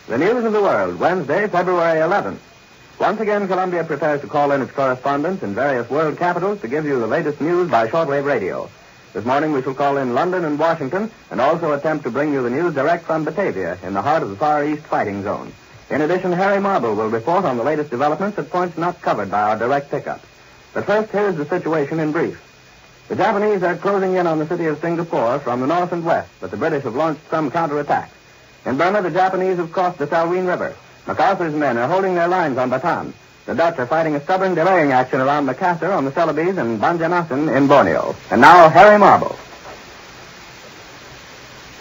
The news of the world, Wednesday, February 11th. Once again, Columbia prepares to call in its correspondents in various world capitals to give you the latest news by shortwave radio. This morning we shall call in London and Washington and also attempt to bring you the news direct from Batavia in the heart of the Far East fighting zone. In addition, Harry Marble will report on the latest developments at points not covered by our direct pickup. But first, here's the situation in brief. The Japanese are closing in on the city of Singapore from the north and west, but the British have launched some counterattacks. In Burma, the Japanese have crossed the Salween River. MacArthur's men are holding their lines on Bataan. The Dutch are fighting a stubborn delaying action around Makassar on the Celebes and Banjarmasin in Borneo. And now, Harry Marble.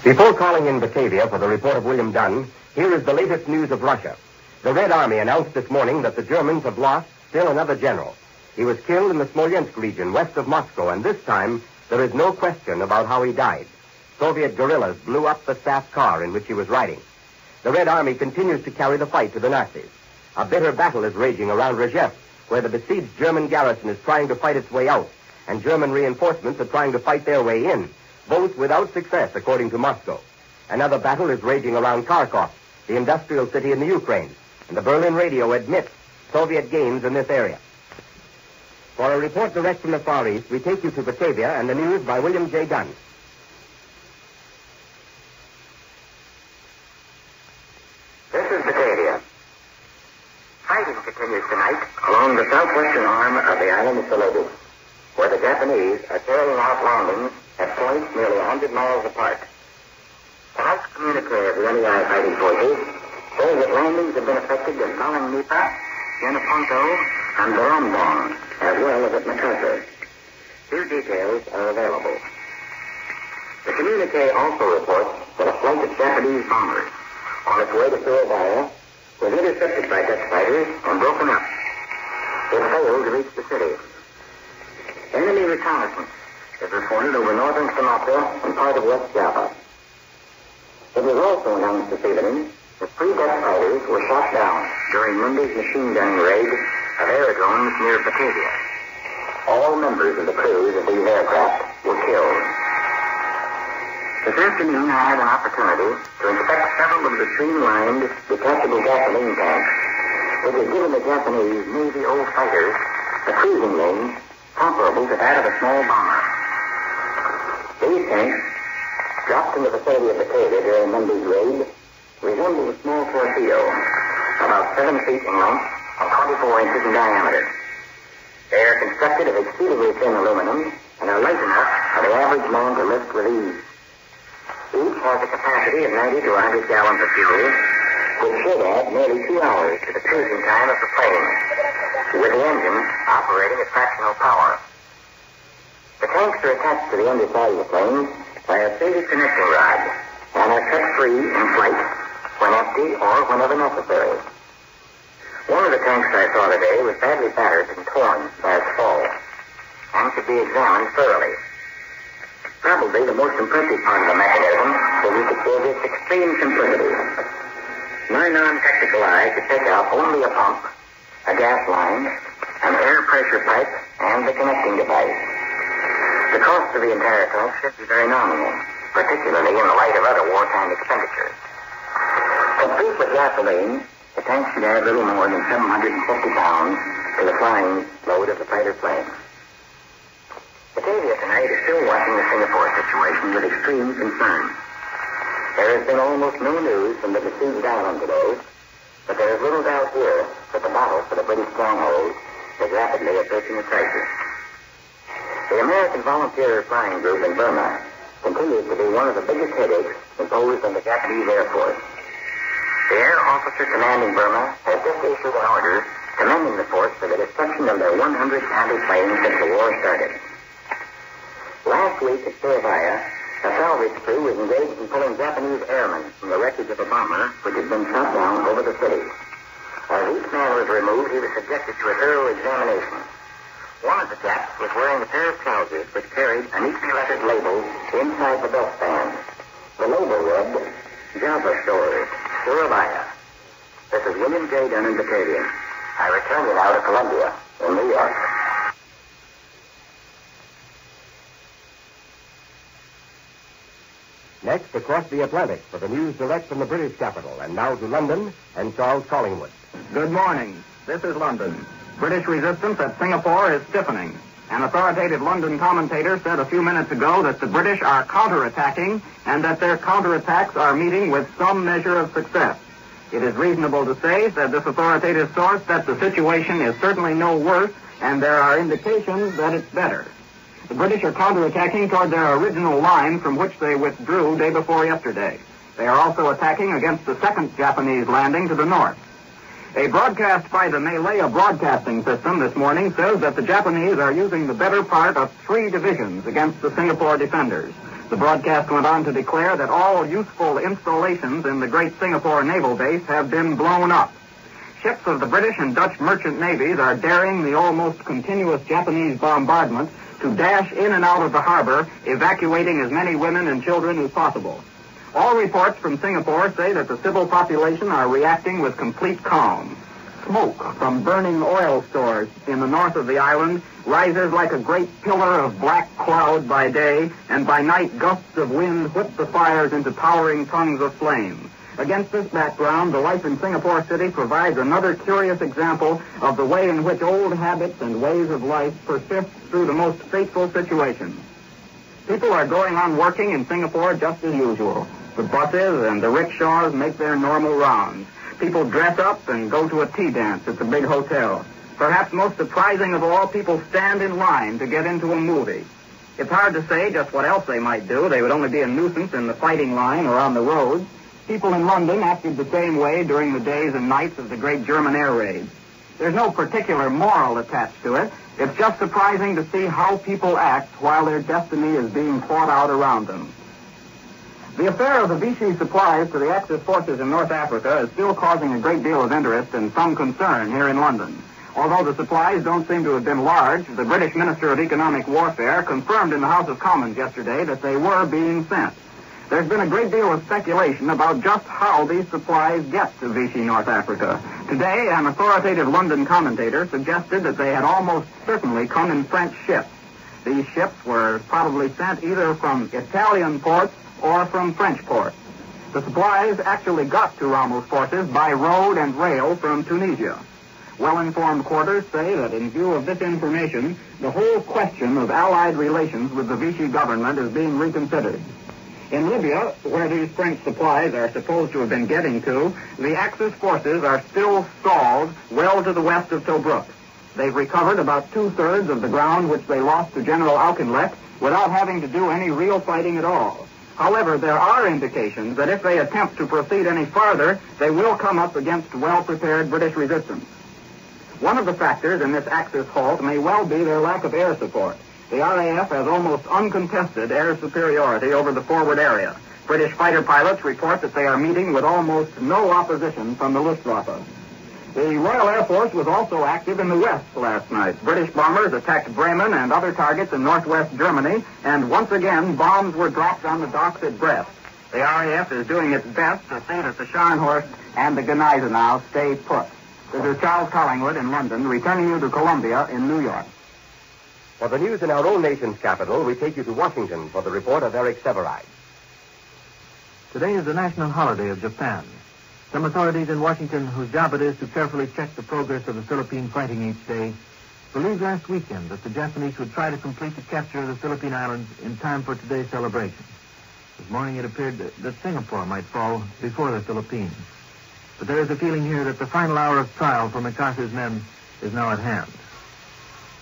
Before calling in Batavia for the report of William Dunn, here is the latest news of Russia. The Red Army announced this morning that the Germans have lost still another general. He was killed in the Smolensk region west of Moscow, and this time there is no question about how he died. Soviet guerrillas blew up the staff car in which he was riding. The Red Army continues to carry the fight to the Nazis. A bitter battle is raging around Rzhev, where the besieged German garrison is trying to fight its way out, and German reinforcements are trying to fight their way in, both without success, according to Moscow. Another battle is raging around Kharkov, the industrial city in the Ukraine, and the Berlin radio admits Soviet gains in this area. For a report direct from the Far East, we take you to Batavia and the news by William J. Dunn. This is Batavia. Fighting continues tonight along the southwestern arm of the island of Celebes, where the Japanese are carrying out landings at points nearly 100 miles apart. Tonight's communique of the NEI fighting forces says that landings have been effected at Balangnipa, Yenaponto, and Barambong, as well as at Makassar. Few details are available. The communique also reports that a flight of Japanese bombers on its way to Surabaya was intercepted by Dutch fighters and broken up. It failed to reach the city. Enemy reconnaissance is reported over northern Sumatra and part of West Java. It was also announced this evening that 3 Dutch fighters were shot down during Monday's machine gun raid of aerodromes near Batavia. All members of the crews of these aircraft were killed. This afternoon I had an opportunity to inspect several of the streamlined detachable gasoline tanks which have given the Japanese Navy old fighters a cruising range comparable to that of a small bomber. These tanks, dropped in the vicinity of Batavia during Monday's raid, resemble a small torpedo, about 7 feet in length and 24 inches in diameter. They are constructed of exceedingly thin aluminum and are light enough for the average man to lift with ease. Each has a capacity of 90 to 100 gallons of fuel, which should add nearly 2 hours to the cruising time of the plane, with the engine operating at fractional power. The tanks are attached to the underside of the plane by a basic connecting rod and are cut free in flight when empty or whenever necessary. One of the tanks I saw today was badly battered and torn by its fall and should be examined thoroughly. Probably the most impressive part of the mechanism is its extreme simplicity. My non-technical eye could pick out only a pump, a gas line, an air pressure pipe, and the connecting device. The cost of the entire tank should be very nominal, particularly in the light of other wartime expenditures. Complete with gasoline, the tank should add little more than 750 pounds to the flying load of the fighter plane. Batavia tonight is still watching the Singapore situation with extreme concern. There has been almost no news from the besieged island today, but there is little doubt here that the battle for the British stronghold is rapidly approaching a crisis. The American Volunteer Flying Group in Burma continues to be one of the biggest headaches imposed on the Japanese Air Force. The air officer commanding Burma has just issued an order commending the force for the destruction of their 100 anti-planes since the war started. Last week at Surabaya, a salvage crew was engaged in pulling Japanese airmen from the wreckage of a bomber which had been shot down over the city. As each man was removed, he was subjected to a thorough examination. One of the chaps was wearing a pair of trousers which carried a neatly lettered label inside the belt band. The label read, Java Stores, Surabaya. This is William J. Dunn in Batavia. I return you now to Columbia, in New York. Next, across the Atlantic for the news direct from the British capital. And now to London and Charles Collingwood. Good morning. This is London. British resistance at Singapore is stiffening. An authoritative London commentator said a few minutes ago that the British are counterattacking and that their counterattacks are meeting with some measure of success. It is reasonable to say, said this authoritative source, that the situation is certainly no worse and there are indications that it's better. The British are counterattacking toward their original line from which they withdrew day before yesterday. They are also attacking against the second Japanese landing to the north. A broadcast by the Malaya Broadcasting System this morning says that the Japanese are using the better part of 3 divisions against the Singapore defenders. The broadcast went on to declare that all useful installations in the great Singapore naval base have been blown up. Ships of the British and Dutch merchant navies are daring the almost continuous Japanese bombardment to dash in and out of the harbor, evacuating as many women and children as possible. All reports from Singapore say that the civil population are reacting with complete calm. Smoke from burning oil stores in the north of the island rises like a great pillar of black cloud by day, and by night gusts of wind whip the fires into towering tongues of flame. Against this background, the life in Singapore City provides another curious example of the way in which old habits and ways of life persist through the most fateful situations. People are going on working in Singapore just as usual. The buses and the rickshaws make their normal rounds. People dress up and go to a tea dance at the big hotel. Perhaps most surprising of all, people stand in line to get into a movie. It's hard to say just what else they might do. They would only be a nuisance in the fighting line or on the roads. People in London acted the same way during the days and nights of the great German air raids. There's no particular moral attached to it. It's just surprising to see how people act while their destiny is being fought out around them. The affair of the Vichy supplies to the Axis forces in North Africa is still causing a great deal of interest and some concern here in London. Although the supplies don't seem to have been large, the British Minister of Economic Warfare confirmed in the House of Commons yesterday that they were being sent. There's been a great deal of speculation about just how these supplies get to Vichy, North Africa. Today, an authoritative London commentator suggested that they had almost certainly come in French ships. These ships were probably sent either from Italian ports or from French ports. The supplies actually got to Rommel's forces by road and rail from Tunisia. Well-informed quarters say that in view of this information, the whole question of Allied relations with the Vichy government is being reconsidered. In Libya, where these French supplies are supposed to have been getting to, the Axis forces are still stalled well to the west of Tobruk. They've recovered about 2/3 of the ground which they lost to General Auchinleck without having to do any real fighting at all. However, there are indications that if they attempt to proceed any farther, they will come up against well-prepared British resistance. One of the factors in this Axis halt may well be their lack of air support. The RAF has almost uncontested air superiority over the forward area. British fighter pilots report that they are meeting with almost no opposition from the Luftwaffe. The Royal Air Force was also active in the west last night. British bombers attacked Bremen and other targets in northwest Germany, and once again, bombs were dropped on the docks at Brest. The RAF is doing its best to see that the Scharnhorst and the Gneisenau stay put. This is Charles Collingwood in London, returning you to Columbia in New York. For the news in our own nation's capital, we take you to Washington for the report of Eric Severide. Today is the national holiday of Japan. Some authorities in Washington, whose job it is to carefully check the progress of the Philippine fighting each day, believed last weekend that the Japanese would try to complete the capture of the Philippine Islands in time for today's celebration. This morning it appeared that Singapore might fall before the Philippines. But there is a feeling here that the final hour of trial for MacArthur's men is now at hand.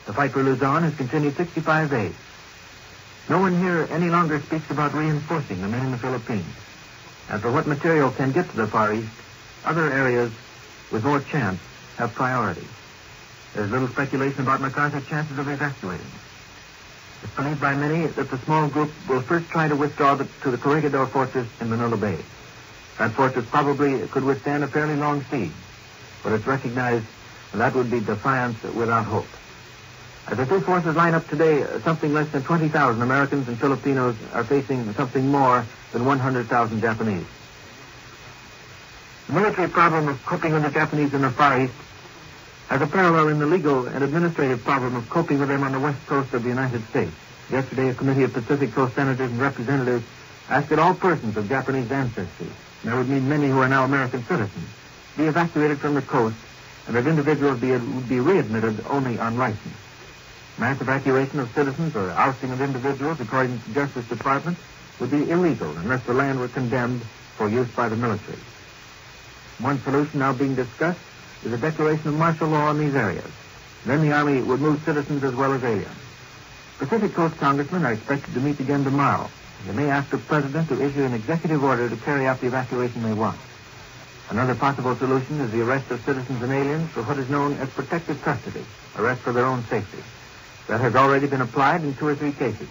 The fight for Luzon has continued 65 days. No one here any longer speaks about reinforcing the men in the Philippines. As for what material can get to the Far East, other areas with more chance have priority. There's little speculation about MacArthur's chances of evacuating. It's believed by many that the small group will first try to withdraw to the Corregidor Fortress in Manila Bay. That fortress probably could withstand a fairly long siege, but it's recognized that would be defiance without hope. As the two forces line up today, something less than 20,000 Americans and Filipinos are facing something more than 100,000 Japanese. The military problem of coping with the Japanese in the Far East has a parallel in the legal and administrative problem of coping with them on the west coast of the United States. Yesterday, a committee of Pacific Coast senators and representatives asked that all persons of Japanese ancestry, and that would mean many who are now American citizens, be evacuated from the coast, and that individuals would be readmitted only on license. Mass evacuation of citizens or ousting of individuals, according to the Justice Department, would be illegal unless the land were condemned for use by the military. One solution now being discussed is a declaration of martial law in these areas. Then the Army would move citizens as well as aliens. Pacific Coast congressmen are expected to meet again tomorrow. They may ask the President to issue an executive order to carry out the evacuation they want. Another possible solution is the arrest of citizens and aliens for what is known as protective custody, arrest for their own safety. That has already been applied in 2 or 3 cases.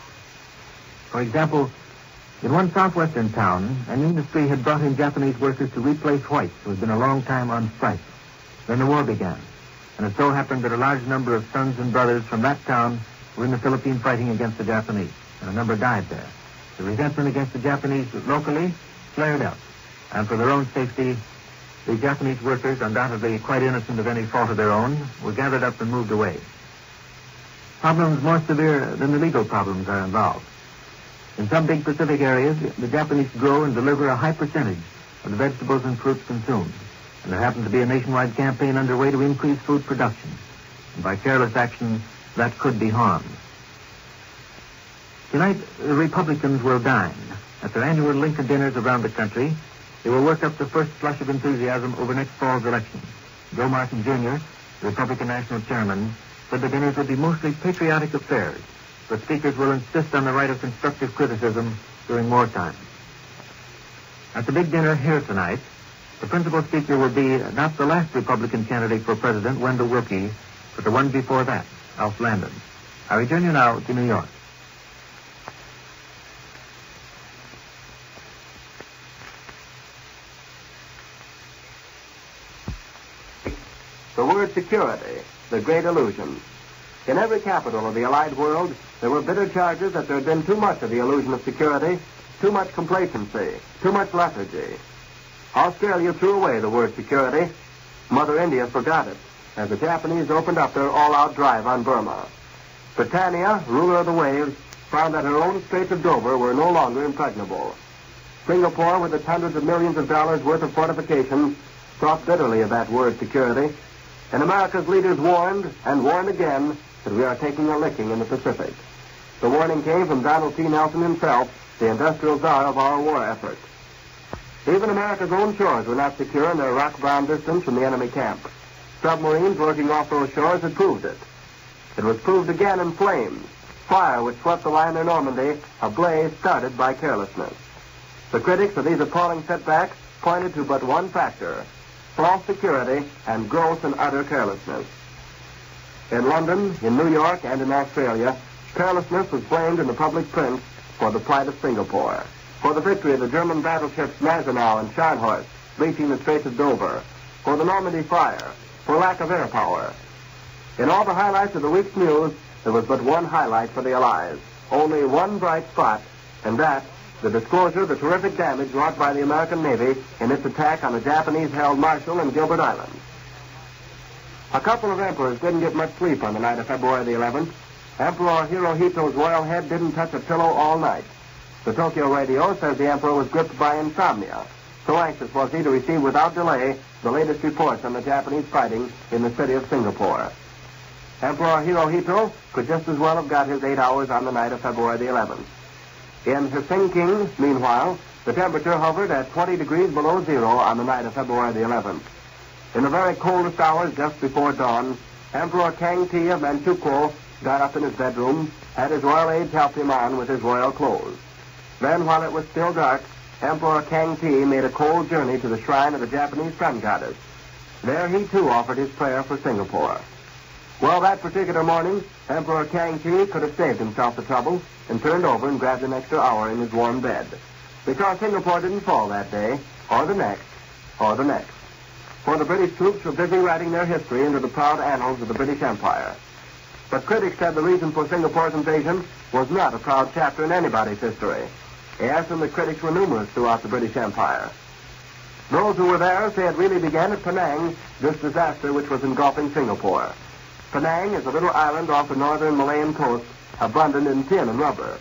For example, in one southwestern town, an industry had brought in Japanese workers to replace whites who had been a long time on strike. Then the war began, and it so happened that a large number of sons and brothers from that town were in the Philippines fighting against the Japanese, and a number died there. The resentment against the Japanese locally flared up, and for their own safety, the Japanese workers, undoubtedly quite innocent of any fault of their own, were gathered up and moved away. Problems more severe than the legal problems are involved. In some big Pacific areas, the Japanese grow and deliver a high percentage of the vegetables and fruits consumed. And there happens to be a nationwide campaign underway to increase food production. And by careless action, that could be harmed. Tonight, the Republicans will dine. At their annual Lincoln dinners around the country, they will work up the first flush of enthusiasm over next fall's election. Joe Martin, Jr., the Republican National Chairman, said the dinners will be mostly patriotic affairs, but speakers will insist on the right of constructive criticism during wartime. At the big dinner here tonight, the principal speaker will be not the last Republican candidate for president, Wendell Willkie, but the one before that, Alf Landon. I return you now to New York. The word security, the great illusion. In every capital of the Allied world, there were bitter charges that there had been too much of the illusion of security, too much complacency, too much lethargy. Australia threw away the word security. Mother India forgot it as the Japanese opened up their all-out drive on Burma. Britannia, ruler of the waves, found that her own Straits of Dover were no longer impregnable. Singapore, with its hundreds of millions of dollars worth of fortifications, thought bitterly of that word security. And America's leaders warned, and warned again, that we are taking a licking in the Pacific. The warning came from Donald T. Nelson himself, the industrial czar of our war effort. Even America's own shores were not secure in their rock-bound distance from the enemy camp. Submarines working off those shores had proved it. It was proved again in flames, fire which swept the liner Normandy, a blaze started by carelessness. The critics of these appalling setbacks pointed to but one factor: false security and gross and utter carelessness. In London, in New York, and in Australia, carelessness was blamed in the public prints for the plight of Singapore, for the victory of the German battleships Gneisenau and Scharnhorst breaching the Straits of Dover, for the Normandy fire, for lack of air power. In all the highlights of the week's news, there was but one highlight for the Allies, only one bright spot, and that, the disclosure of the terrific damage wrought by the American Navy in its attack on the Japanese-held Marshall and Gilbert Islands. A couple of emperors didn't get much sleep on the night of February the 11th. Emperor Hirohito's royal head didn't touch a pillow all night. The Tokyo radio says the emperor was gripped by insomnia. So anxious was he to receive without delay the latest reports on the Japanese fighting in the city of Singapore. Emperor Hirohito could just as well have got his 8 hours on the night of February the 11th. In Helsinki, meanwhile, the temperature hovered at 20 degrees below zero on the night of February the 11th. In the very coldest hours just before dawn, Emperor Kangti of Manchukuo got up in his bedroom, had his royal aides help him on with his royal clothes. Then, while it was still dark, Emperor Kangti made a cold journey to the shrine of the Japanese sun goddess. There he, too, offered his prayer for Singapore. Well, that particular morning, Emperor Kangti could have saved himself the trouble and turned over and grabbed an extra hour in his warm bed. Because Singapore didn't fall that day, or the next, or the next. For the British troops were busy writing their history into the proud annals of the British Empire. But critics said the reason for Singapore's invasion was not a proud chapter in anybody's history. Yes, and the critics were numerous throughout the British Empire. Those who were there say it really began at Penang, this disaster which was engulfing Singapore. Penang is a little island off the northern Malayan coast, abundant in tin and rubber.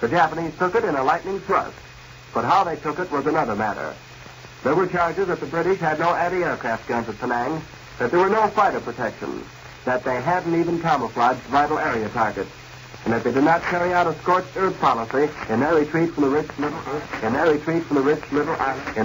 The Japanese took it in a lightning thrust. But how they took it was another matter. There were charges that the British had no anti-aircraft guns at Penang, that there were no fighter protections, that they hadn't even camouflaged vital area targets, and that they did not carry out a scorched earth policy in their retreat from the rich little island,